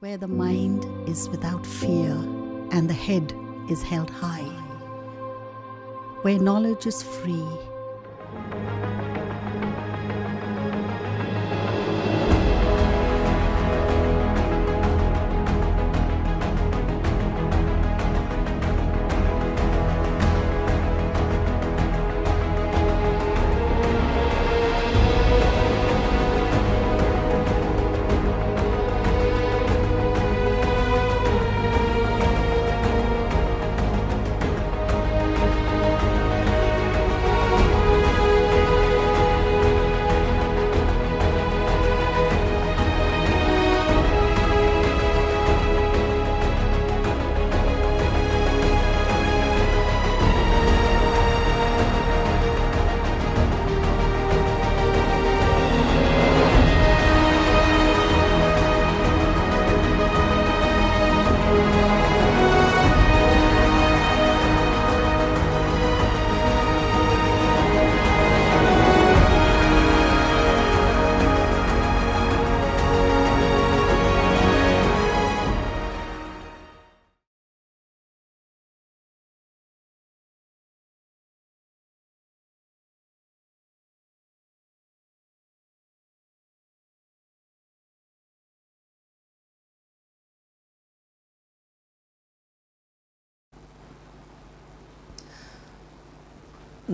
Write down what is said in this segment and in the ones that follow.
where the mind is without fear and the head is held high, where knowledge is free.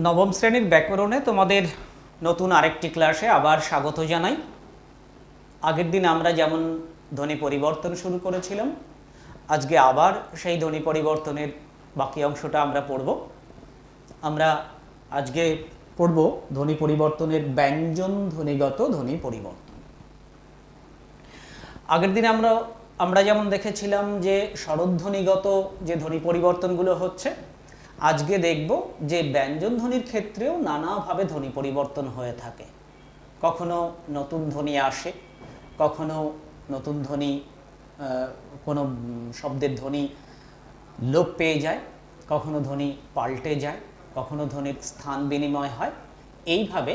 নবম শ্রেণীর ব্যাকরণে তোমাদের নতুন আরেকটি ক্লাসে আবার স্বাগত জানাই। আগের দিন আমরা যেমন ধ্বনি পরিবর্তন শুরু করেছিলাম, আজকে আবার সেই ধ্বনি পরিবর্তনের বাকি অংশটা আমরা পড়ব। আমরা আজকে পড়ব ধ্বনি পরিবর্তনের ব্যঞ্জন ধ্বনিগত ধ্বনি পরিবর্তন। আগের দিন আমরা যেমন দেখেছিলাম যে স্বরধ্বনিগত যে ধ্বনি পরিবর্তনগুলো হচ্ছে, আজকে দেখব যে ব্যঞ্জন ধ্বনির ক্ষেত্রেও নানাভাবে ধ্বনি পরিবর্তন হয়ে থাকে। কখনো নতুন ধ্বনি আসে, কখনো নতুন ধ্বনি কোনো শব্দের ধ্বনি লোপ পেয়ে যায়, কখনো ধ্বনি পাল্টে যায়, কখনো ধ্বনির স্থান বিনিময় হয়। এইভাবে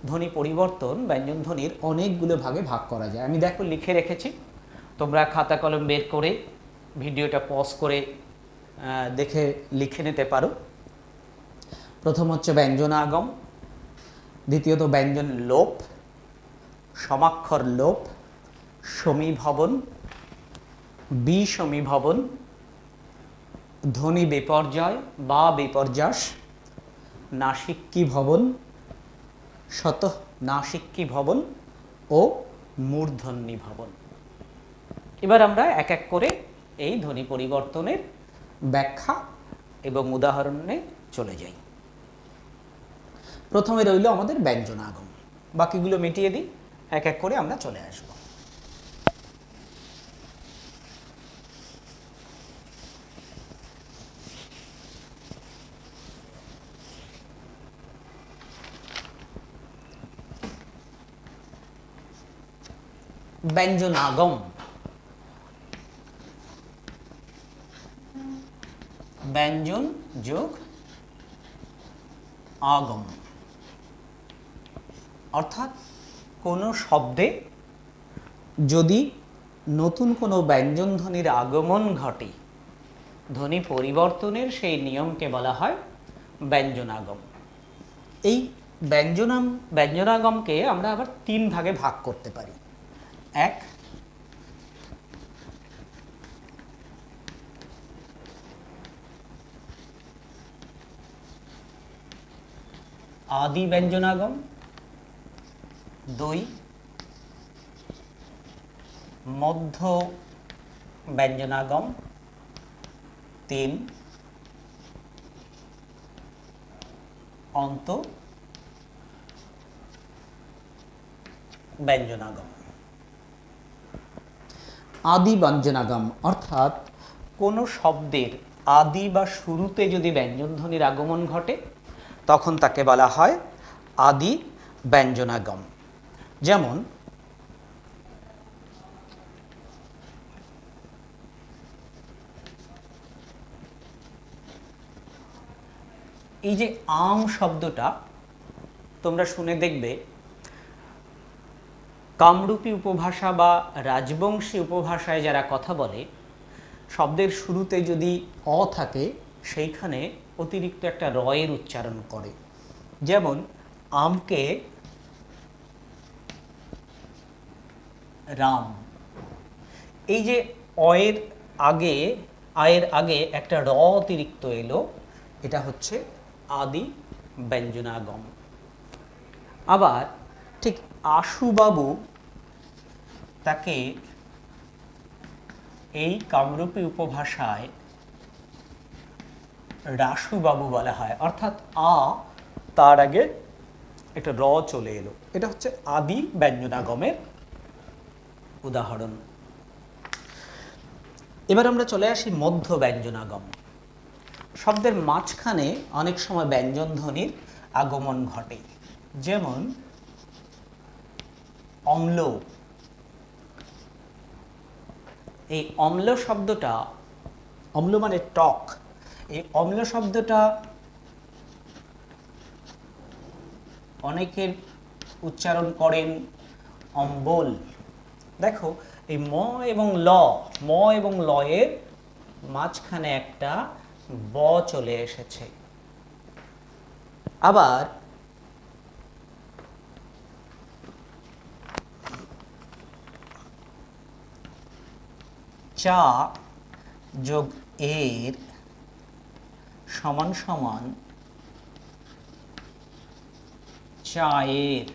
ধ্বনি পরিবর্তন ব্যঞ্জন ধ্বনির অনেকগুলো ভাগে ভাগ করা যায়। আমি দেখো লিখে রেখেছি, তোমরা খাতা কলম বের করে ভিডিওটা পজ করে দেখে লিখে নিতে পারো। প্রথম হচ্ছে ব্যঞ্জন আগম, দ্বিতীয়ত ব্যঞ্জন লোপ, সমাক্ষর লোপ, সমীভবন, বিষমীভবন, ধ্বনি বিপর্যয় বা বিপর্যাস, নাসিক্যী ভবন, স্বতঃ নাসিক্যী ভবন ও মূর্ধন্যী ভবন। এবার আমরা এক এক করে এই ধ্বনি পরিবর্তনের ব্যাখ্যা এবং উদাহরণে চলে যাই। প্রথমে রইল আমাদের ব্যঞ্জন আগম, বাকিগুলো মিটিয়ে দিই, এক এক করে আমরা চলে আসব। ব্যঞ্জন আগম, ব্যঞ্জন যোগ আগম, অর্থাৎ কোনো শব্দে যদি নতুন কোনো ব্যঞ্জন ধ্বনির আগমন ঘটে, ধ্বনি পরিবর্তনের সেই নিয়মকে বলা হয় ব্যঞ্জনাগম। এই ব্যঞ্জনাগমকে আমরা আবার তিন ভাগে ভাগ করতে পারি। এক, আদি ব্যঞ্জনাগম, দুই, মধ্য ব্যঞ্জনাগম, তিন, অন্ত ব্যঞ্জনাগম। আদি ব্যঞ্জনাগম অর্থাৎ কোনো শব্দের আদি বা শুরুতে যদি ব্যঞ্জন ধ্বনির আগমন ঘটে, তখন তাকে বলা হয় আদি ব্যঞ্জনাগম। যেমন এই যে আম শব্দটা তোমরা শুনে দেখবে, কামরূপী উপভাষা বা রাজবংশী উপভাষায় যারা কথা বলে, শব্দের শুরুতে যদি অ থাকে সেইখানে অতিরিক্ত একটা রয়ের উচ্চারণ করে। যেমন আমকে রাম, এই যে অয়ের আগে, আয়ের আগে একটা র অতিরিক্ত এলো, এটা হচ্ছে আদি ব্যঞ্জনাগম। আবার ঠিক আশুবাবু, তাকে এই কামরূপী উপভাষায় রাসুবাবু বলা হয়, অর্থাৎ আ তার আগে একটা র চলে এলো, এটা হচ্ছে আদি ব্যঞ্জনাগমের উদাহরণ। এবার আমরা চলে আসি মধ্য ব্যঞ্জনাগম। শব্দের মাঝখানে অনেক সময় ব্যঞ্জন ধ্বনির আগমন ঘটে, যেমন অম্ল। এই অম্ল শব্দটা, অম্ল মানে টক, এই অম্ল শব্দটা অনেকের উচ্চারণ করেন অম্বল। দেখো এই ম এবং ল, ম এবং লয়ের মাঝখানে একটা ব চলে এসেছে। আবার চা যোগ এর সমান সমান চায়ের।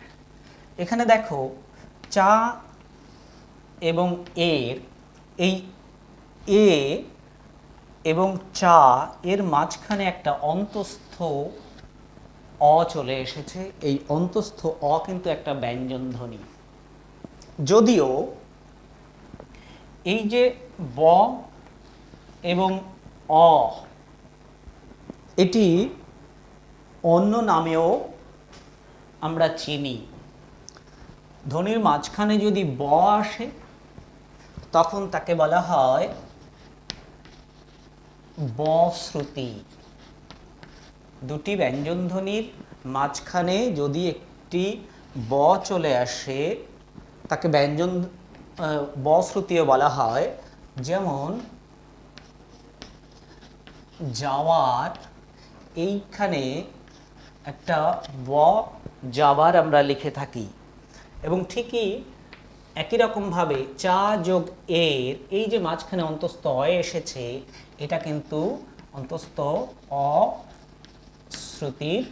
এখানে দেখো চা এবং এর, এই এ এবং চা এর মাঝখানে একটা অন্তস্থ অ চলে এসেছে। এই অন্তস্থ অ কিন্তু একটা ব্যঞ্জন ধ্বনি, যদিও এই যে ব এবং অ, এটি অন্য নামেও আমরা চিনি। ধ্বনির মাঝখানে যদি ব আসে তখন তাকে বলা হয় বশ্রুতি। দুটি ব্যঞ্জন ধ্বনির মাঝখানে যদি একটি ব চলে আসে তাকে ব্যঞ্জন বশ্রুতিও বলা হয়। যেমন যাওয়ার, এইখানে একটা ব যাবার আমরা লিখে থাকি, এবং ঠিকই একই রকমভাবে চা যোগ এর এই যে মাঝখানে অন্তস্থ অ এসেছে, এটা কিন্তু অন্তস্থ অ শ্রুতির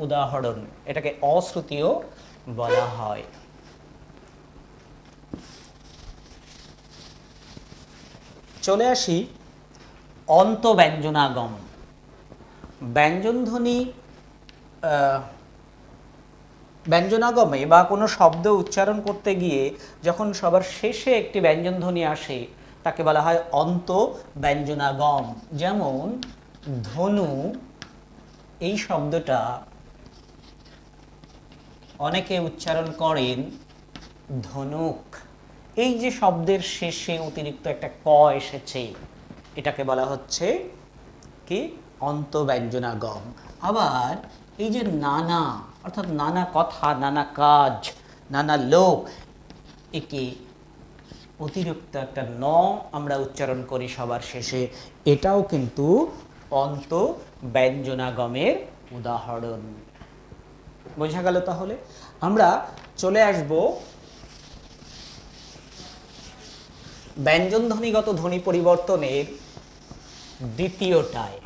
উদাহরণ, এটাকে অশ্রুতিও বলা হয়। চলে আসি অন্ত ব্যঞ্জনাগম। ব্যঞ্জন ধ্বনি ব্যঞ্জনাগমে বা কোনো শব্দ উচ্চারণ করতে গিয়ে যখন সবার শেষে একটি ব্যঞ্জন ধ্বনি আসে তাকে বলা হয় অন্ত ব্যঞ্জনাগম। যেমন ধনু, এই শব্দটা অনেকে উচ্চারণ করেন ধনুক। এই যে শব্দের শেষে অতিরিক্ত একটা ক এসেছে, এটাকে বলা হচ্ছে কি অন্ত ব্যঞ্জনাগম। আবার এই যে নানা, অর্থাৎ নানা কথা, নানা কাজ, নানা লোক, একে অতিরিক্ত একটা ন আমরা উচ্চারণ করি সবার শেষে, এটাও কিন্তু অন্ত ব্যঞ্জনাগমের উদাহরণ। বোঝা গেল? তাহলে আমরা চলে আসব ব্যঞ্জন ধ্বনিগত ধ্বনি পরিবর্তনের দ্বিতীয়টায়।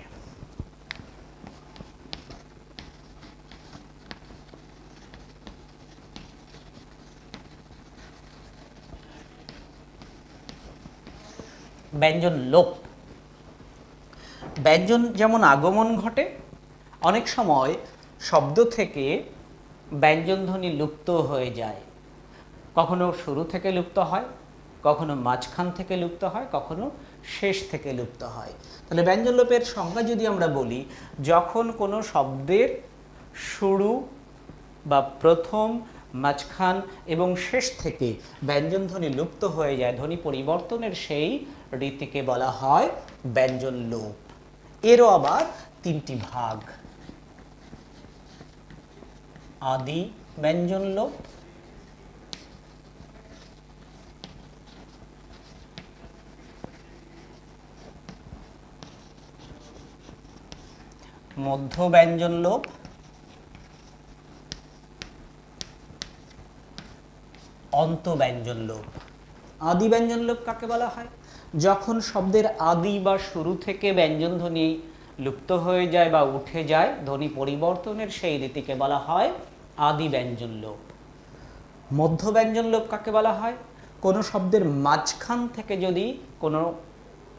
ব্যঞ্জন লোপ। ব্যঞ্জন যেমন আগমন ঘটে, অনেক সময় শব্দ থেকে ব্যঞ্জন ধ্বনি লুপ্ত হয়ে যায়। কখনো শুরু থেকে লুপ্ত হয়, কখনো মাঝখান থেকে লুপ্ত হয়, কখনো শেষ থেকে লুপ্ত হয়। তাহলে ব্যঞ্জন লোপের সংজ্ঞা যদি আমরা বলি, যখন কোনো শব্দের শুরু বা প্রথম, মাঝখান এবং শেষ থেকে ব্যঞ্জন ধ্বনি লুপ্ত হয়ে যায়, ধ্বনি পরিবর্তনের সেই রীতিকে বলা হয় ব্যঞ্জন লোপ। এরও আবার তিনটি ভাগ: আদি ব্যঞ্জন লোপ, মধ্য ব্যঞ্জন লোপ, অন্ত ব্যঞ্জন লোপ। আদি ব্যঞ্জন লোপ কাকে বলা হয়? যখন শব্দের আদি বা শুরু থেকে ব্যঞ্জন ধ্বনি লুপ্ত হয়ে যায় বা উঠে যায়, ধ্বনি পরিবর্তনের সেই রীতিকে বলা হয় আদি ব্যঞ্জন লোপ। মধ্য ব্যঞ্জন লোপ কাকে বলা হয়? কোনো শব্দের মাঝখান থেকে যদি কোনো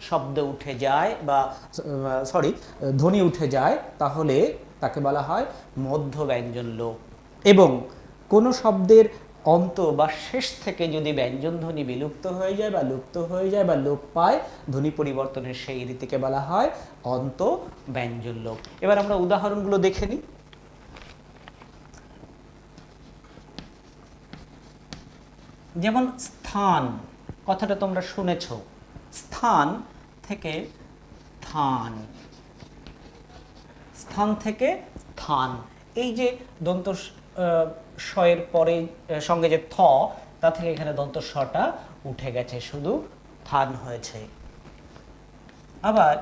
শব্দ উঠে যায় বা ধ্বনি উঠে যায়, তাহলে তাকে বলা হয় মধ্য ব্যঞ্জন লোপ। এবং কোনো শব্দের অন্ত বা শেষ থেকে যদি ব্যঞ্জন ধ্বনি বিলুপ্ত হয়ে যায় বা লুপ্ত হয়ে যায় বা লোপ পায়, ধ্বনি পরিবর্তনের সেই রীতিকে বলা হয় অন্ত ব্যঞ্জন লোপ। এবার আমরা উদাহরণগুলো দেখে নিই। যেমন স্থান কথাটা তোমরা শুনেছ, স্থান থেকে থান, স্থান থেকে থান। এই যে দন্ত শয়ের পরে সঙ্গে যে থ, তা থেকে এখানে দন্ত শটা উঠে গেছে, শুধু থান হয়েছে। আবার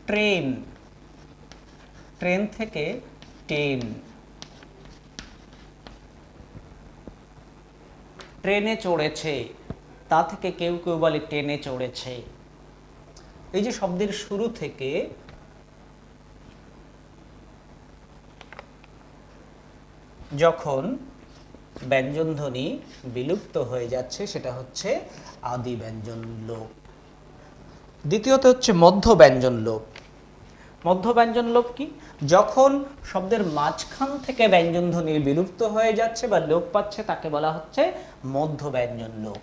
ট্রেন, ট্রেন থেকে টেন, ট্রেনে চড়েছে, তা থেকে কেউ কেউ বলে ট্রেনে চড়েছে। এই যে শব্দের শুরু থেকে যখন ব্যঞ্জন ধ্বনি বিলুপ্ত হয়ে যাচ্ছে, সেটা হচ্ছে আদি ব্যঞ্জন লোপ। দ্বিতীয়ত হচ্ছে মধ্য ব্যঞ্জন লোপ। মধ্য ব্যঞ্জন লোপ কি? যখন শব্দের মাঝখান থেকে ব্যঞ্জন ধ্বনি বিলুপ্ত হয়ে যাচ্ছে বা লোপ পাচ্ছে, তাকে বলা হচ্ছে মধ্য ব্যঞ্জন লোপ।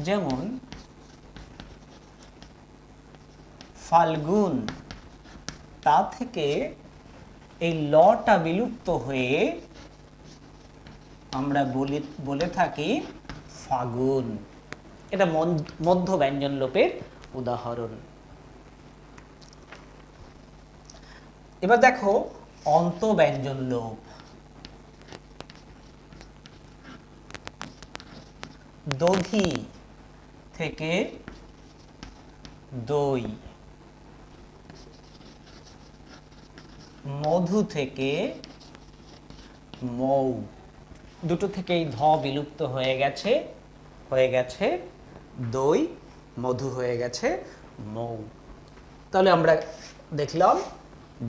যেমন ফাল্গুন, তা থেকে এই লটা বিলুপ্ত হয়ে আমরা বলে থাকি ফাগুন। এটা মধ্য ব্যঞ্জন লোপের উদাহরণ। এবার দেখো অন্ত ব্যঞ্জন লোপ। দধি থেকে দই, মধু থেকে মৌ, দুটো থেকেই ধ বিলুপ্ত হয়ে গেছে দই, মধু হয়ে গেছে মৌ। তাহলে আমরা দেখলাম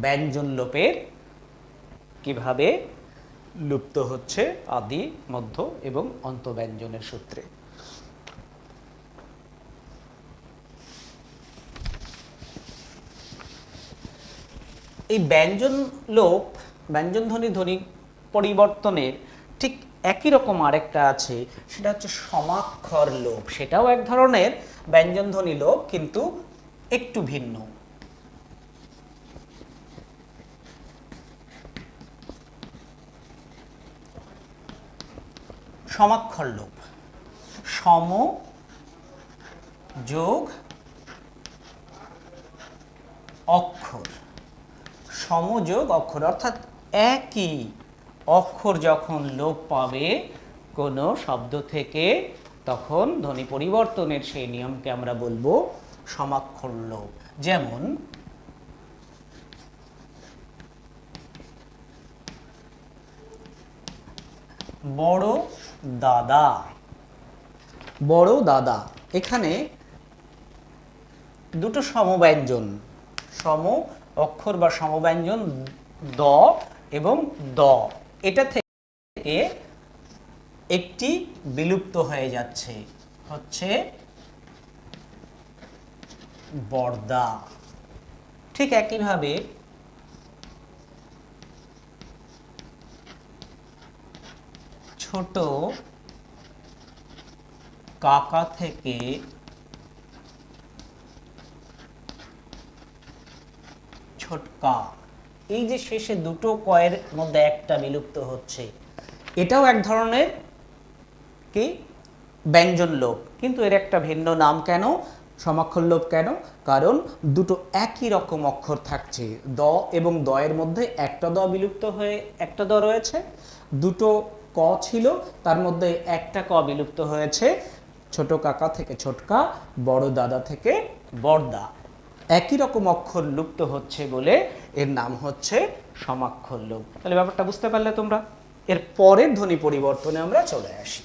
ব্যঞ্জন লোপের কিভাবে লুপ্ত হচ্ছে আদি, মধ্য এবং অন্ত ব্যঞ্জনের সূত্রে। এই ব্যঞ্জন লোপ, ব্যঞ্জন ধ্বনি পরিবর্তনের ঠিক একই রকম আরেকটা আছে, সেটা হচ্ছে সমাক্ষর লোপ। সেটাও এক ধরনের ব্যঞ্জন ধ্বনি লোপ, কিন্তু একটু ভিন্ন। সমাক্ষর লোপ, সম যোগ অক্ষর, সমযোগ অক্ষর, অর্থাৎ একই অক্ষর যখন লোপ পাবে কোনো শব্দ থেকে, তখন ধ্বনি পরিবর্তনের সেই নিয়মকে আমরা বলবো সমাক্ষর লোপ। যেমন বড় দাদা, বড় দাদা, এখানে দুটো সমব্যঞ্জন, সম অক্ষর বা সমব্যঞ্জন দ এবং দ, এটা থেকে একটি বিলুপ্ত হয়ে যাচ্ছে, হচ্ছে বর্দা। ঠিক একইভাবে ছোট কাকা থেকে ছোটকা, এই যে শেষে দুটো কয়ের মধ্যে একটা বিলুপ্ত হচ্ছে, এটাও এক ধরনের কি ব্যঞ্জন লোপ, কিন্তু এর একটা ভিন্ন নাম। কেন সমাক্ষর লোপ? কেন? কারণ দুটো একই রকম অক্ষর থাকছে, দ এবং দ এর মধ্যে একটা দ বিলুপ্ত হয়ে একটা দ রয়েছে, দুটো ক ছিল, তার মধ্যে একটা ক বিলুপ্ত হয়েছে, ছোট কাকা থেকে ছোটকা, বড় দাদা থেকে বড়দা। একই রকম অক্ষর লুপ্ত হচ্ছে বলে এর নাম হচ্ছে সমাক্ষর লোপ। তাহলে ব্যাপারটা বুঝতে পারলে তোমরা। এর পরের ধ্বনি পরিবর্তনে আমরা চলে আসি।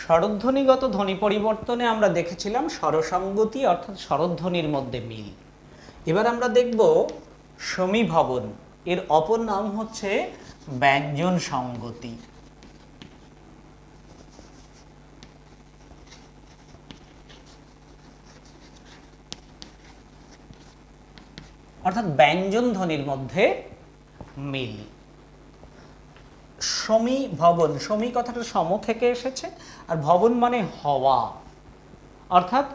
স্বরধ্বনিগত ধ্বনি পরিবর্তনে আমরা দেখেছিলাম স্বরসঙ্গতি অর্থাৎ স্বরধ্বনির মধ্যে মিল। এবার আমরা দেখব সমীভবন, এর অপর নাম হচ্ছে ব্যঞ্জন সঙ্গতি। অর্থাৎ ব্যঞ্জন ধ্বনির মধ্যে মিল। সমীভবন, সমী কথাটা সম থেকে এসেছে, আর ভবন মানে হওয়া, অর্থাৎ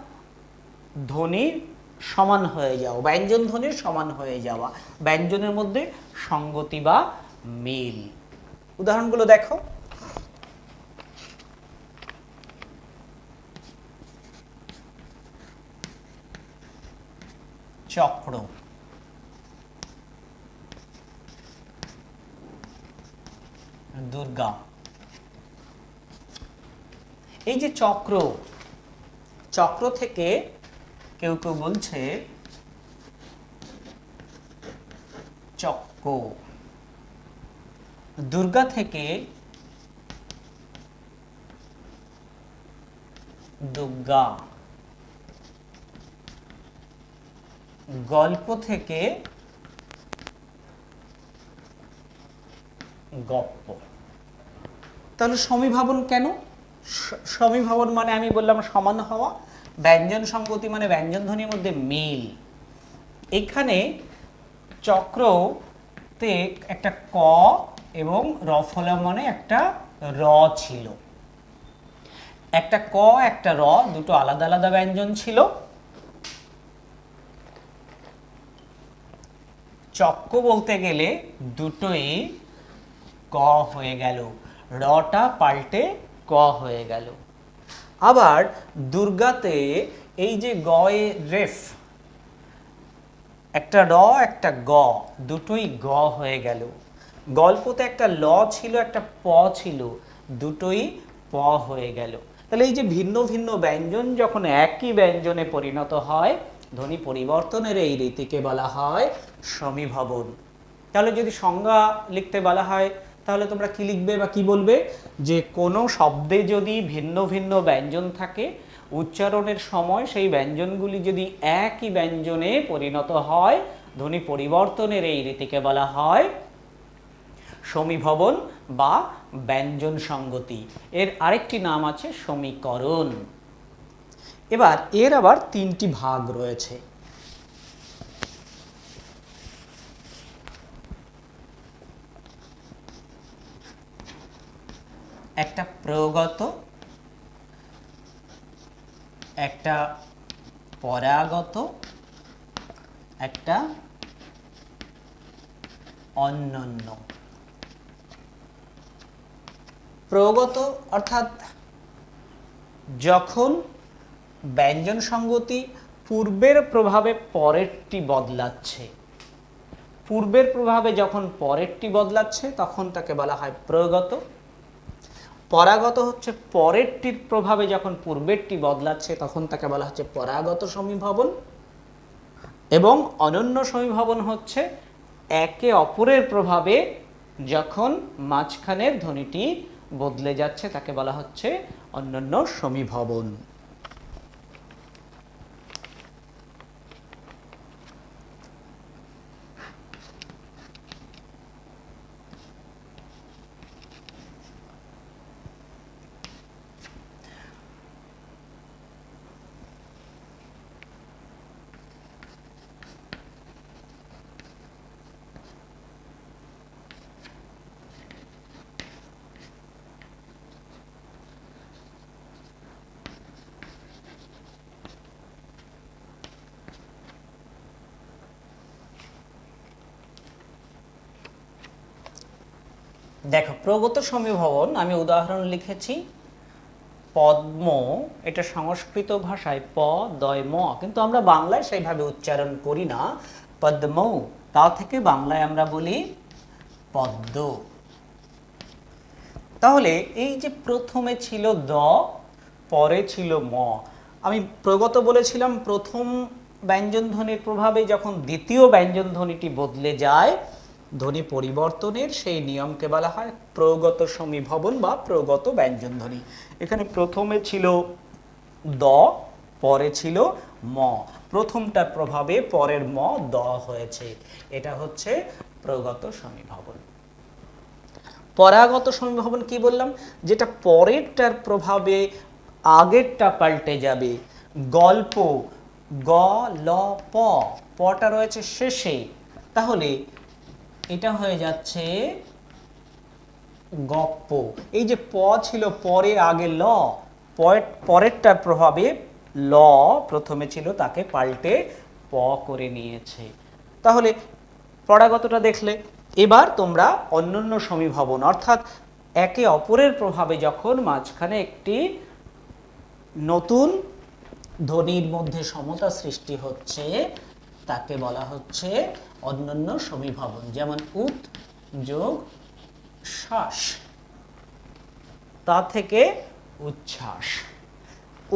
ধ্বনির সমান হয়ে যাওয়া, ব্যঞ্জন ধ্বনির সমান হয়ে যাওয়া, ব্যঞ্জনের মধ্যে সঙ্গতি বা মিল। উদাহরণগুলো দেখো। চক্র, দুর্গা। এই যে চক্র, চক্র থেকে কেউ কেউ বলছে চক্র, দুর্গা থেকে দুর্গা, গল্প থেকে গপ্প। তাহলে সমীভবন কেন? সমীভবন মানে আমি বললাম সমান হওয়া, ব্যঞ্জন সঙ্গতি মানে ব্যঞ্জন ধ্বনির মধ্যে মিল। এখানে চক্রতে একটা ক এবং রফলমনে একটা র ছিল, একটা ক একটা র, দুটো আলাদা আলাদা ব্যঞ্জন ছিল। চক্র বলতে গেলে দুটোই ক হয়ে গেল, রটা পাল্টে ক হয়ে গেল। আবার দুর্গাতে এই যে গ এ রেফ, একটা র একটা গ, দুটোই গ হয়ে গেল। গল্পতে একটা ল ছিল একটা প ছিল, দুটোই প হয়ে গেল। তাহলে এই যে ভিন্ন ভিন্ন ব্যঞ্জন যখন একই ব্যঞ্জনে পরিণত হয়, ধ্বনি পরিবর্তনের এই রীতিকে বলা হয় সমীভবন। তাহলে যদি সংজ্ঞা লিখতে বলা হয় তাহলে তোমরা কি লিখবে বা কি বলবে? যে কোনো শব্দে যদি ভিন্ন ভিন্ন ব্যঞ্জন থাকে, উচ্চারণের সময় সেই ব্যঞ্জনগুলি যদি একই ব্যঞ্জনে পরিণত হয়, ধ্বনি পরিবর্তনের এই রীতিকে বলা হয় সমীভবন বা ব্যঞ্জন সঙ্গতি। এর আরেকটি নাম আছে সমীকরণ। এবার এর আবার তিনটি ভাগ রয়েছে। একটা প্রগত, একটা পরাগত, একটা অন্যান্য। প্রগত অর্থাৎ যখন ব্যঞ্জন সঙ্গতি পূর্বের প্রভাবে পরেরটি বদলাচ্ছে, পূর্বের প্রভাবে যখন পরেরটি বদলাচ্ছে তখন তাকে বলা হয় প্রগত। পরাগত হচ্ছে পরেরটির প্রভাবে যখন পূর্বেরটি বদলাচ্ছে তখন তাকে বলা হচ্ছে পরাগত সমীভবন। এবং অনন্য সমীভবন হচ্ছে একে অপরের প্রভাবে যখন মাঝখানের ধ্বনিটি বদলে যাচ্ছে তাকে বলা হচ্ছে অনন্য সমীভবন। দেখো প্রগত সমীভবন আমি উদাহরণ লিখেছি পদ্ম, এটা সংস্কৃত ভাষায় প দয় ম, কিন্তু আমরা বাংলায় সেইভাবে উচ্চারণ করি না পদ্ম, তা থেকে বাংলায় আমরা বলি পদ্ম। তাহলে এই যে প্রথমে ছিল দ, পরে ছিল ম, আমি প্রগত বলেছিলাম প্রথম ব্যঞ্জন ধ্বনির প্রভাবে যখন দ্বিতীয় ব্যঞ্জন ধ্বনিটি বদলে যায় ধ্বনি পরিবর্তনের সেই নিয়মকে বলা হয় প্রগত সমীভবন বা প্রগত ব্যঞ্জন ধ্বনি। এখানে প্রথমে ছিল দ, পরে ছিল ম, প্রথমটার প্রভাবে পরের ম দ হয়েছে, এটা হচ্ছে প্রগত সমীভবন। পরাগত সমীভবন কি বললাম, যেটা পরেরটার প্রভাবে আগেরটা পাল্টে যাবে। গল্প, গ ল প, পটা রয়েছে শেষে, তাহলে এটা হয়ে যাচ্ছে গপ্প। এই যে প ছিল পরে আগে ল, পরেরটার প্রভাবে ল প্রথমে ছিল তাকে পাল্টে প করে নিয়েছে। তাহলে পরাগতটা দেখলে, এবার তোমরা অন্যান্য সমীভবন অর্থাৎ একে অপরের প্রভাবে যখন মাঝখানে একটি নতুন ধ্বনির মধ্যে সমতা সৃষ্টি হচ্ছে তাকে বলা হচ্ছে অন্যান্য সমীভবন। যেমন উত যোগ শ্বাস, তা থেকে উচ্ছ্বাস।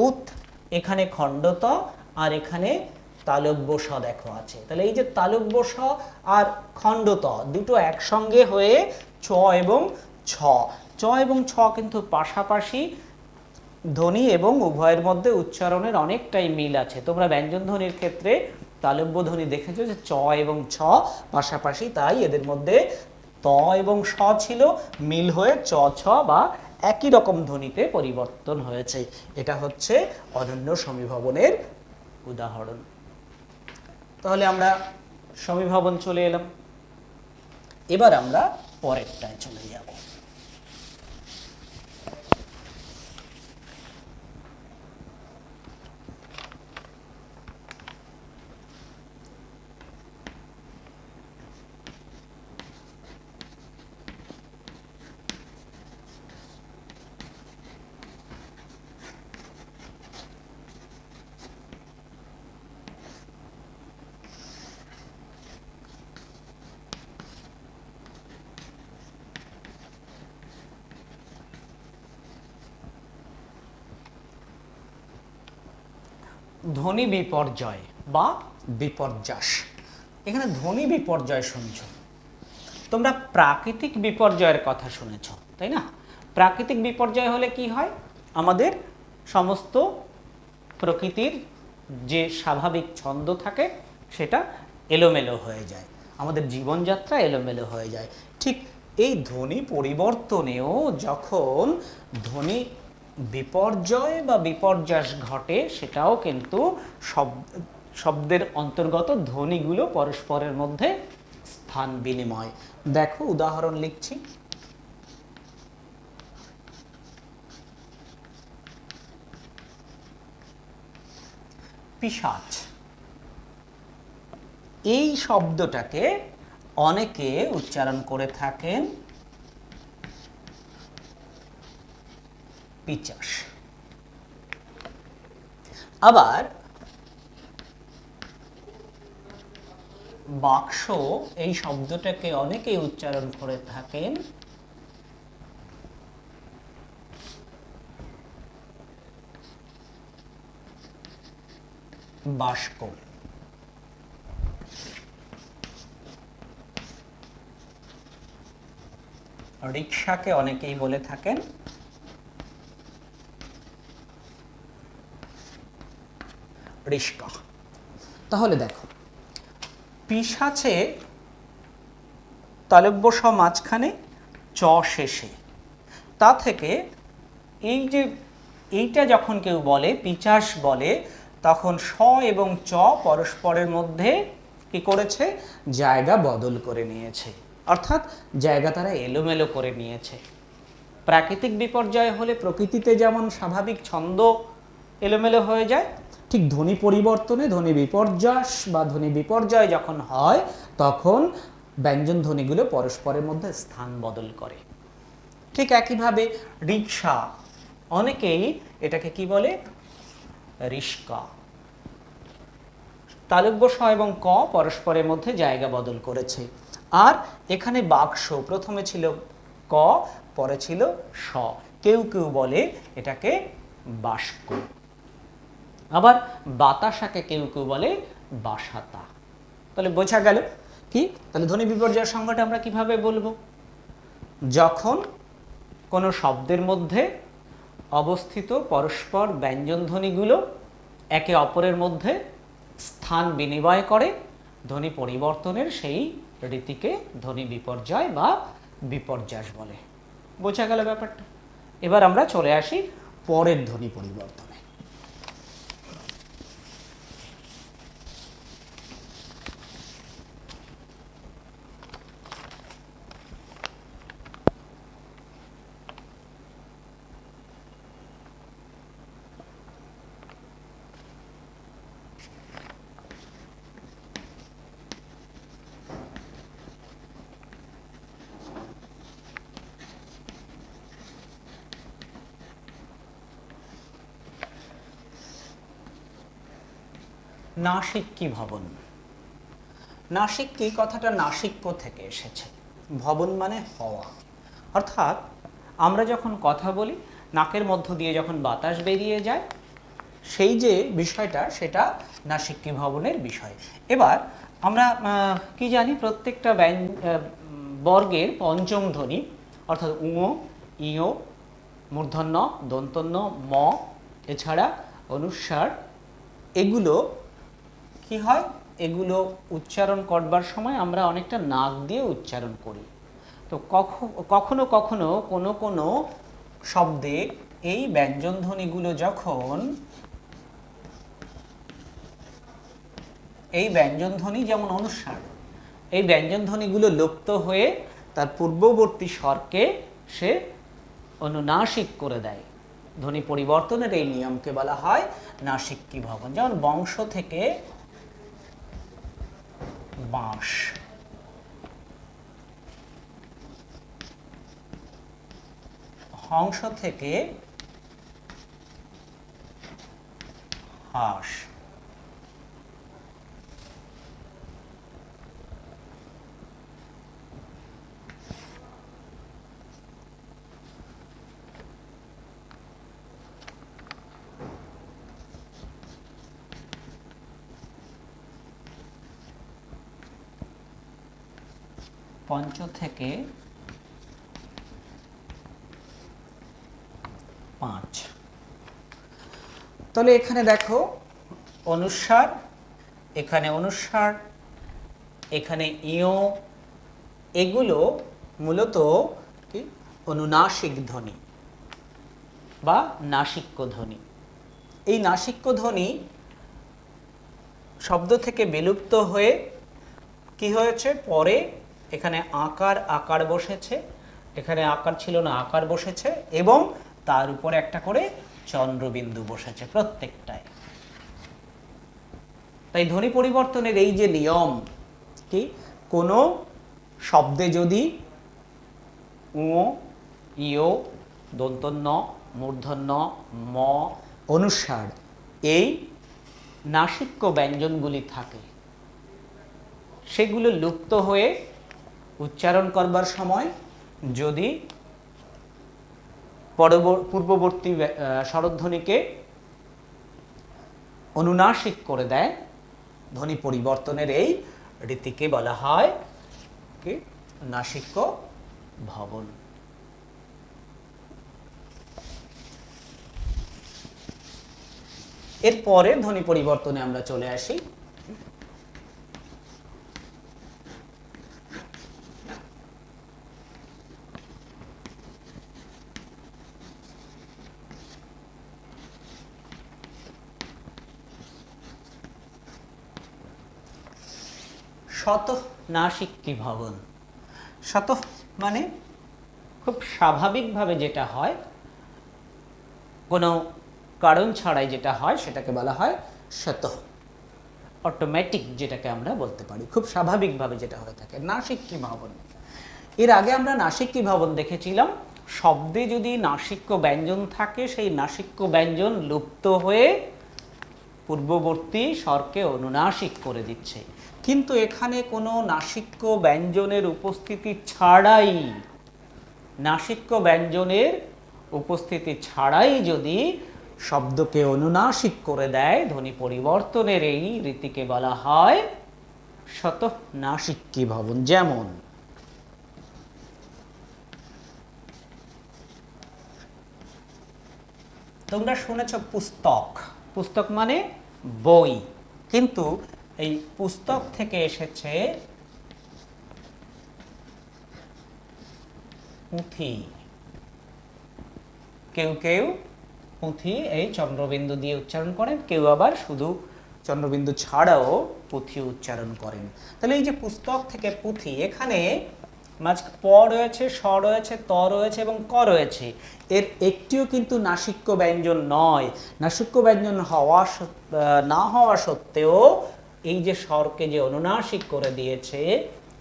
উত এখানে খণ্ডত আর এখানে তালব্য স দেখো আছে, তাহলে এই যে তালব্য স আর খণ্ডত দুটো একসঙ্গে হয়ে চ এবং ছ, চ এবং ছ কিন্তু পাশাপাশি ধ্বনি এবং উভয়ের মধ্যে উচ্চারণের অনেকটাই মিল আছে। তোমরা ব্যঞ্জন ধ্বনির ক্ষেত্রে তালব্য ধ্বনি দেখেছো যে চ এবং ছ পাশাপাশি, তাই এদের মধ্যে ত এবং স ছিল, মিল হয়ে চ ছ বা একই রকম ধ্বনিতে পরিবর্তন হয়েছে। এটা হচ্ছে অনন্য সমীভবনের উদাহরণ। তাহলে আমরা সমীভবন চলে এলাম, এবার আমরা পরেরটায় চলে যাব। ধ্বনি বিপর্যয় বা বিপর্যাস। এখানে ধ্বনি বিপর্যয় শুনছ, তোমরা প্রাকৃতিক বিপর্যয়ের কথা শুনেছ তাই না? প্রাকৃতিক বিপর্যয় হলে কি হয়, আমাদের সমস্ত প্রকৃতির যে স্বাভাবিক ছন্দ থাকে সেটা এলোমেলো হয়ে যায়, আমাদের জীবনযাত্রা এলোমেলো হয়ে যায়। ঠিক এই ধ্বনি পরিবর্তনেও যখন ধ্বনি বিপর্যয় বা বিপর্যাস ঘটে, সেটাও কিন্তু শব্দের অন্তর্গত ধ্বনিগুলো পরস্পরের মধ্যে স্থান বিনিময়। দেখো উদাহরণ লিখছি, পিশাচ, এই শব্দটাকে অনেকে উচ্চারণ করে থাকেন পিচাস। আবার বাক্স, এই শব্দটাকে অনেকেই উচ্চারণ করে থাকেন বাষ্প। রিকশাকে অনেকেই বলে থাকেন রিস্কা। তাহলে দেখো, পিশাচে তালব্য স মাঝখানে, চ শেষে, তা থেকে এই যে এইটা যখন কেউ বলে পিচাস বলে, তখন স এবং চ পরস্পরের মধ্যে কি করেছে, জায়গা বদল করে নিয়েছে, অর্থাৎ জায়গা তারা এলোমেলো করে নিয়েছে। প্রাকৃতিক বিপর্যয় হলে প্রকৃতিতে যেমন স্বাভাবিক ছন্দ এলোমেলো হয়ে যায়, ঠিক ধ্বনি পরিবর্তনে ধ্বনি বিপর্যাস বা ধ্বনি বিপর্যয় যখন হয় তখন ব্যঞ্জন ধ্বনিগুলো পরস্পরের মধ্যে স্থান বদল করে। ঠিক একইভাবে রিক্সা, অনেকেই এটাকে কি বলে, রিস্কা। তালব্য স এবং ক পরস্পরের মধ্যে জায়গা বদল করেছে। আর এখানে বাক্স, প্রথমে ছিল ক, পরে ছিল স, কেউ কেউ বলে এটাকে বাস্ক। আবার বাতাসাকে কেউ কেউ বলে বাসাতা। তাহলে বোঝা গেল কি, তাহলে ধ্বনি বিপর্যয় সংজ্ঞাটা আমরা কিভাবে বলবো? যখন কোনো শব্দের মধ্যে অবস্থিত পরস্পর ব্যঞ্জন ধ্বনিগুলো একে অপরের মধ্যে স্থান বিনিময় করে, ধ্বনি পরিবর্তনের সেই রীতিকে ধ্বনি বিপর্যয় বা বিপর্যাস বলে। বোঝা গেল ব্যাপারটা? এবার আমরা চলে আসি পরের ধ্বনি পরিবর্তনে। নাসিক্যি ভবন। নাসিক্যি কথাটা নাসিক্য থেকে এসেছে, ভবন মানে হওয়া। অর্থাৎ আমরা যখন কথা বলি, নাকের মধ্য দিয়ে যখন বাতাস বেরিয়ে যায়, সেই যে বিষয়টা, সেটা নাসিক্যি ভবনের বিষয়। এবার আমরা কি জানি, প্রত্যেকটা বর্গের পঞ্চম ধ্বনি, অর্থাৎ উঁ, ইয়, মূর্ধন্য, দন্তন্য, ম, এছাড়া অনুস্বার, এগুলো কি হয়, এগুলো উচ্চারণ করবার সময় আমরা অনেকটা নাক দিয়ে উচ্চারণ করি। তো কখনো কখনো কোনো কোনো শব্দে এই ব্যঞ্জন ধ্বনিগুলো যখন, এই ব্যঞ্জন ধ্বনি যেমন অনুস্বার, এই ব্যঞ্জন ধ্বনিগুলো লুপ্ত হয়ে তার পূর্ববর্তী স্বরকে সে অনুনাসিক করে দেয়। ধ্বনি পরিবর্তনের এই নিয়মকে বলা হয় নাসিক্যি ভবন। যেমন বংশ থেকে বাঁশ, হংস থেকে হাঁস, পঞ্চ থেকে পাঁচ। তাহলে এখানে দেখো অনুস্বার, এখানে অনুস্বার, এখানে ইয়, এগুলো মূলত কি অনুনাসিক ধ্বনি বা নাসিক্য ধ্বনি। এই নাসিক্য ধ্বনি শব্দ থেকে বিলুপ্ত হয়ে কি হয়েছে, পরে এখানে আকার আকার বসেছে, এখানে আকার ছিল না, আকার বসেছে, এবং তার উপরে একটা করে চন্দ্রবিন্দু বসেছে প্রত্যেকটায়। তাই ধ্বনি পরিবর্তনের এই যে নিয়ম, কি কোনো শব্দে যদি উ, ইয়, দন্তন্য, মূর্ধন্য, ম, অনুস্বার, এই নাসিক্য ব্যঞ্জনগুলি থাকে, সেগুলো লুপ্ত হয়ে উচ্চারণ করবার সময় যদি পূর্ববর্তী স্বরধ্বনিকে অনুনাসিক করে দেয়, ধ্বনি পরিবর্তনের এই রীতিকে বলা হয় কি নাসিক্য ভবন। এরপরে ধ্বনি পরিবর্তনে আমরা চলে আসি শতঃ নাসিক্যি ভবন। শতঃ মানে খুব স্বাভাবিকভাবে যেটা হয়, কোনো কারণ ছাড়াই যেটা হয়, সেটাকে বলা হয় শতঃ। অটোমেটিক যেটাকে আমরা বলতে পারি, খুব স্বাভাবিকভাবে যেটা হয়ে থাকে, নাসিক্যি ভবন। এর আগে আমরা নাসিক্যি ভবন দেখেছিলাম শব্দে যদি নাসিক্য ব্যঞ্জন থাকে সেই নাসিক্য ব্যঞ্জন লুপ্ত হয়ে পূর্ববর্তী স্বরকে অনুনাসিক করে দিচ্ছে। কিন্তু এখানে কোনো নাসিক্য ব্যঞ্জনের উপস্থিতি ছাড়াই, নাসিক্য ব্যঞ্জনের উপস্থিতি ছাড়াই যদি শব্দকে অনুনাসিক করে দেয়, ধ্বনি পরিবর্তনের এই রীতিকে বলা হয় শতনাসিক্যীভবন। যেমন তোমরা শুনেছ পুস্তক, পুস্তক মানে বই, কিন্তু এই পুস্তক থেকে এসেছে পুঁথি। কেউ কেউ পুঁথি এই চন্দ্রবিন্দু দিয়ে উচ্চারণ করেন, কেউ আবার শুধু চন্দ্রবিন্দু ছাড়াও পুঁথি উচ্চারণ করেন। তাহলে এই যে পুস্তক থেকে পুঁথি, এখানে মাঝ প রয়েছে, স রয়েছে, ত রয়েছে এবং ক রয়েছে, এর একটিও কিন্তু নাসিক্য ব্যঞ্জন নয়। নাসিক্য ব্যঞ্জন না হওয়া সত্ত্বেও এই যে স্বরকে যে অনুনাসিক করে দিয়েছে,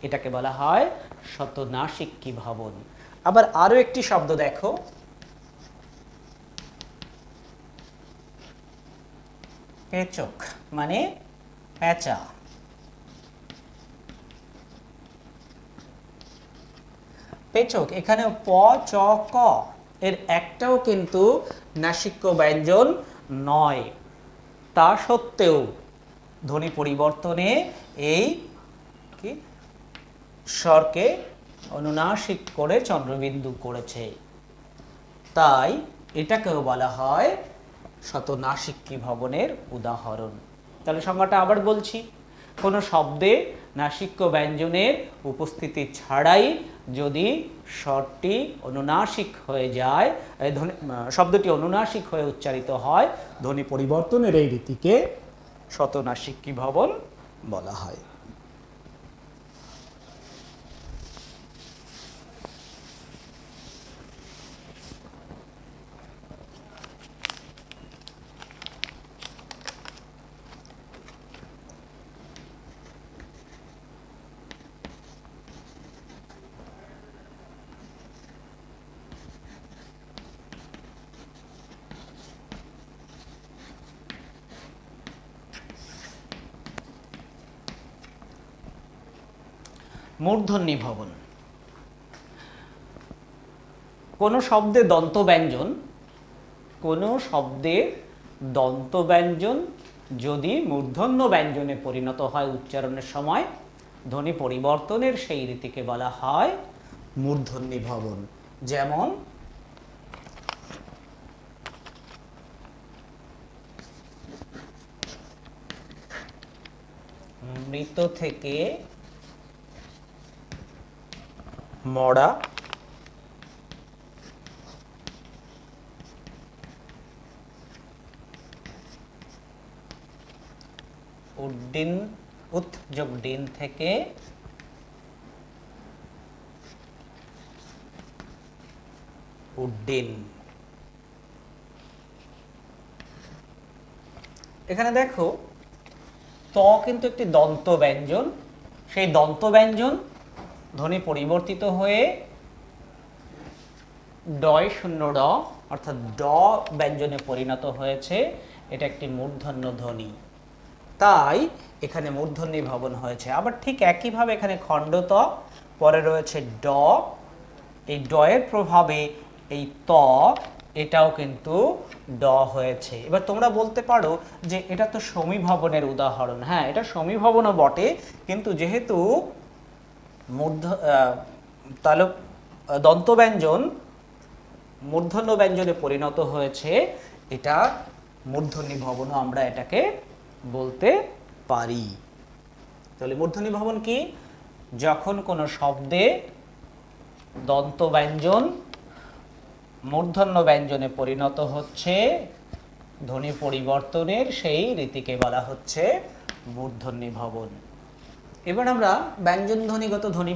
এটাকে বলা হয় শতনাসিক্যীভবন। আবার আরো একটি শব্দ দেখো, পেচক মানে পেঁচা। পেচক, এখানে প চ ক এর একটাও কিন্তু নাসিক্য ব্যঞ্জন নয়। তা সত্ত্বেও ধ্বনি পরিবর্তনে এই কি স্বরকে অনুনাসিক করে চন্দ্রবিন্দু করেছে, তাই এটাকেও বলা হয় শতনাসিক্যীভবনের উদাহরণ। তাহলে সংজ্ঞাটা আবার বলছি, কোনো শব্দে নাসিক্য ব্যঞ্জনের উপস্থিতি ছাড়াই যদি স্বরটি অনুনাসিক হয়ে যায়, শব্দটি অনুনাসিক হয়ে উচ্চারিত হয়, ধ্বনি পরিবর্তনের এই রীতিকে শতনাসিক্যীভবন বলা হয়। মূর্ধন্যীভবন। কোনো শব্দে দন্তব্যঞ্জন, কোনো শব্দে দন্তব্যঞ্জন যদি মূর্ধন্য ব্যঞ্জনে পরিণত হয় উচ্চারণের সময়, ধ্বনি পরিবর্তনের সেই রীতিকে বলা হয় মূর্ধন্যীভবন। যেমন মৃত থেকে মরা, উড্ডিন, উৎ যোগ ডিন থেকে উড্ডিন। এখানে দেখো ত কিন্তু একটি দন্ত ব্যঞ্জন, সেই দন্ত ব্যঞ্জন ধ্বনি পরিবর্তিত হয়ে ডয় শূন্য ড অর্থাৎ ড ব্যঞ্জনে পরিণত হয়েছে, এটা একটি মূর্ধন্য ধ্বনি, তাই এখানে মূর্ধন্যীভবন হয়েছে। আবার ঠিক একইভাবে এখানে খণ্ডত, পরে রয়েছে ড, এই ড এর প্রভাবে এই ত, এটাও কিন্তু ড হয়েছে। এবার তোমরা বলতে পারো যে এটা তো সমীভবনের উদাহরণ। হ্যাঁ, এটা সমীভবনও বটে, কিন্তু যেহেতু তাহলে দন্তব্যঞ্জন মূর্ধন্য ব্যঞ্জনে পরিণত হয়েছে, এটা মূর্ধন্যীভবনও আমরা এটাকে বলতে পারি। তাহলে মূর্ধন্যীভবন কি? যখন কোনো শব্দে দন্তব্যঞ্জন মূর্ধন্য ব্যঞ্জনে পরিণত হচ্ছে, ধ্বনি পরিবর্তনের সেই রীতিকে বলা হচ্ছে মূর্ধন্যীভবন। এবার আমরা ব্যঞ্জন ধ্বনিগত ধ্বনি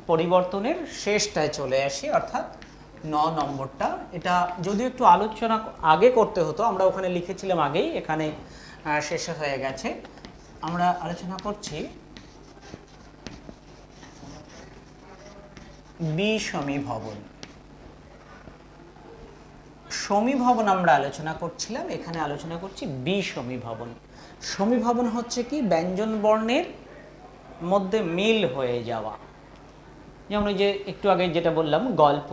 পরিবর্তনের শেষটায় চলে আসি, অর্থাৎ 9 নম্বরটা। এটা যদিও একটু আলোচনা আগে করতে হতো, আমরা ওখানে লিখেছিলাম আগেই, এখানে শেষে হয়ে গেছে। আমরা আলোচনা করছি বিষমীভবন। সমীভবন আমরা আলোচনা করছিলাম, এখানে আলোচনা করছি বিষমীভবন। সমীভবন হচ্ছে কি ব্যঞ্জন বর্ণের মধ্যে মিল হয়ে যাওয়া। যেমন ওই যে একটু আগে যেটা বললাম, গল্প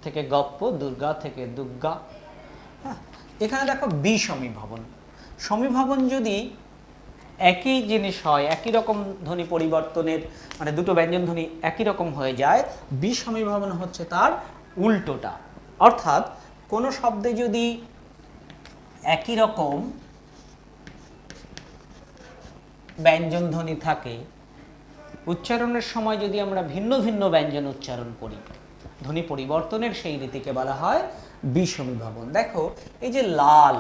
থেকে গপ্প, দুর্গা থেকে দুর্গা। হ্যাঁ, এখানে দেখো বিষমীভবন। সমীভবন যদি একই জিনিস হয়, একই রকম ধ্বনি পরিবর্তনের, মানে দুটো ব্যঞ্জন ধ্বনি একই রকম হয়ে যায়, বিষমীভবন হচ্ছে তার উল্টোটা। অর্থাৎ কোনো শব্দে যদি একই রকম ব্যঞ্জন ধ্বনি থাকে, উচ্চারণের সময় যদি আমরা ভিন্ন ভিন্ন ব্যঞ্জন উচ্চারণ করি, ধ্বনি পরিবর্তনের সেই রীতিকে বলা হয় বিষমীভবন। দেখো এই যে লাল,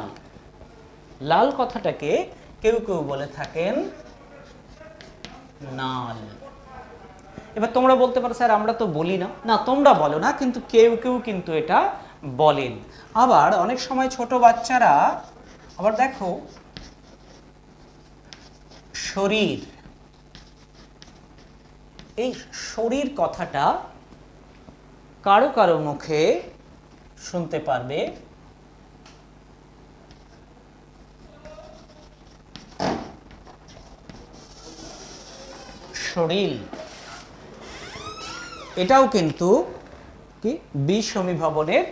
লাল কথাটাকে কেউ কেউ বলে থাকেন নাল। এবার তোমরা বলতে পারো স্যার আমরা তো বলি না। না, তোমরা বলো না, কিন্তু কেউ কেউ কিন্তু এটা বলেন। আবার অনেক সময় ছোট বাচ্চারা আবার দেখো শরীর, এই শরীর কথাটা কারো কারো মুখে শুনতে পারবে শরীর। এটাও কিন্তু কি বিষমীভবনের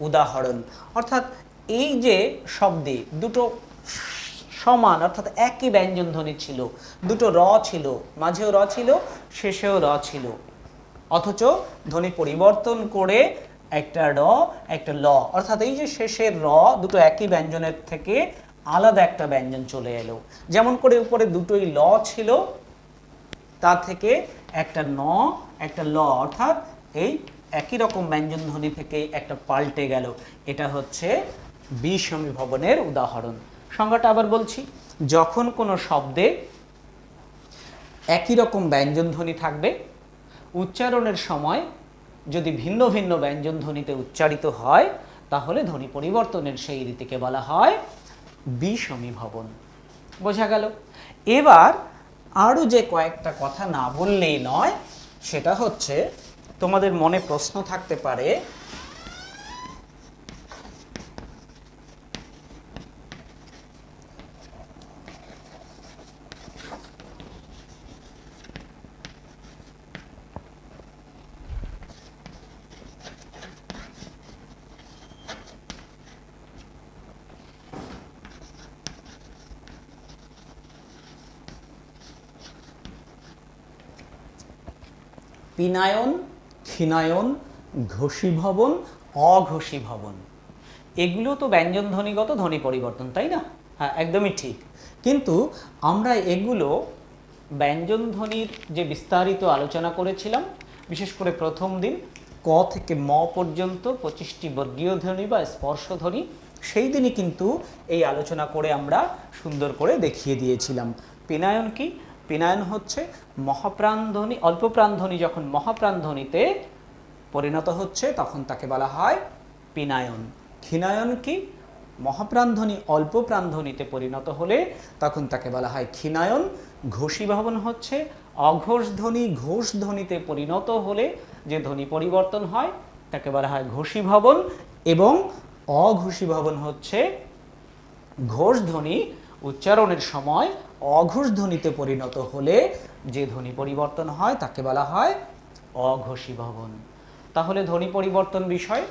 উদাহরণ। অর্থাৎ এই যে শব্দে দুটো সমান অর্থাৎ একই ব্যঞ্জন ধ্বনি ছিল, দুটো র ছিল, মাঝেও র ছিল, শেষেও র ছিল, অথচ ধ্বনি পরিবর্তন করে একটা র একটা ল, অর্থাৎ এই যে শেষের র দুটো একই ব্যঞ্জনের থেকে আলাদা একটা ব্যঞ্জন চলে এলো। যেমন করে উপরে দুটোই ল ছিল, তা থেকে একটা ন একটা ল, অর্থাৎ এই একই রকম ব্যঞ্জন ধ্বনি থেকে একটা পাল্টে গেল। এটা হচ্ছে বিষমীভবনের উদাহরণ। সংজ্ঞাটা আবার বলছি, যখন কোনো শব্দে একই রকম ব্যঞ্জন ধ্বনি থাকবে, উচ্চারণের সময় যদি ভিন্ন ভিন্ন ব্যঞ্জন ধ্বনিতে উচ্চারিত হয়, তাহলে ধ্বনি পরিবর্তনের সেই রীতিকে বলা হয় বিষমীভবন। বোঝা গেল? এবার আরও যে কয়েকটা কথা না বললেই নয়, সেটা হচ্ছে তোমাদের মনে প্রশ্ন থাকতে পারে, পিনায়ন, ক্ষীণায়ন, ঘোষীভবন, অঘোষীভবন, এগুলো তো ব্যঞ্জন ধ্বনিগত ধ্বনি পরিবর্তন, তাই না? হ্যাঁ, একদমই ঠিক। কিন্তু আমরা এগুলো ব্যঞ্জন ধ্বনির যে বিস্তারিত আলোচনা করেছিলাম, বিশেষ করে প্রথম দিন ক থেকে ম পর্যন্ত 25টি বর্গীয় ধ্বনি বা স্পর্শ ধ্বনি, সেই দিনই কিন্তু এই আলোচনা করে আমরা সুন্দর করে দেখিয়ে দিয়েছিলাম। পিনায়ন কি? পিনায়ন হচ্ছে মহাপ্রাণধ্বনি, অল্প প্রাণধ্বনি যখন মহাপ্রাণধ্বনিতে পরিণত হচ্ছে তখন তাকে বলা হয় পিনায়ন। ক্ষীণায়ন কি? মহাপ্রাণধ্বনি অল্প প্রাণধ্বনিতে পরিণত হলে তখন তাকে বলা হয় ক্ষীণায়ন। ঘোষীভবন হচ্ছে অঘোষ ধ্বনি ঘোষ ধ্বনিতে পরিণত হলে যে ধ্বনি পরিবর্তন হয় তাকে বলা হয় ঘোষীভবন। এবং অঘোষীভবন হচ্ছে ঘোষ ধ্বনি উচ্চারণের সময় অঘোষ ধ্বনিতে পরিণত হলে যে ধ্বনি পরিবর্তন হয় তাকে বলা হয় অঘোষীভবন। তাহলে ধ্বনি পরিবর্তন বিষয়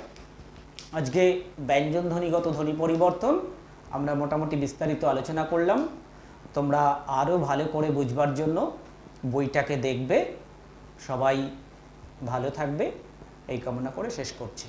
আজকে ব্যঞ্জন ধ্বনিগত ধ্বনি পরিবর্তন আমরা মোটামুটি বিস্তারিত আলোচনা করলাম। তোমরা আরও ভালো করে বুঝবার জন্য বইটাকে দেখবে। সবাই ভালো থাকবে এই কামনা করে শেষ করছি।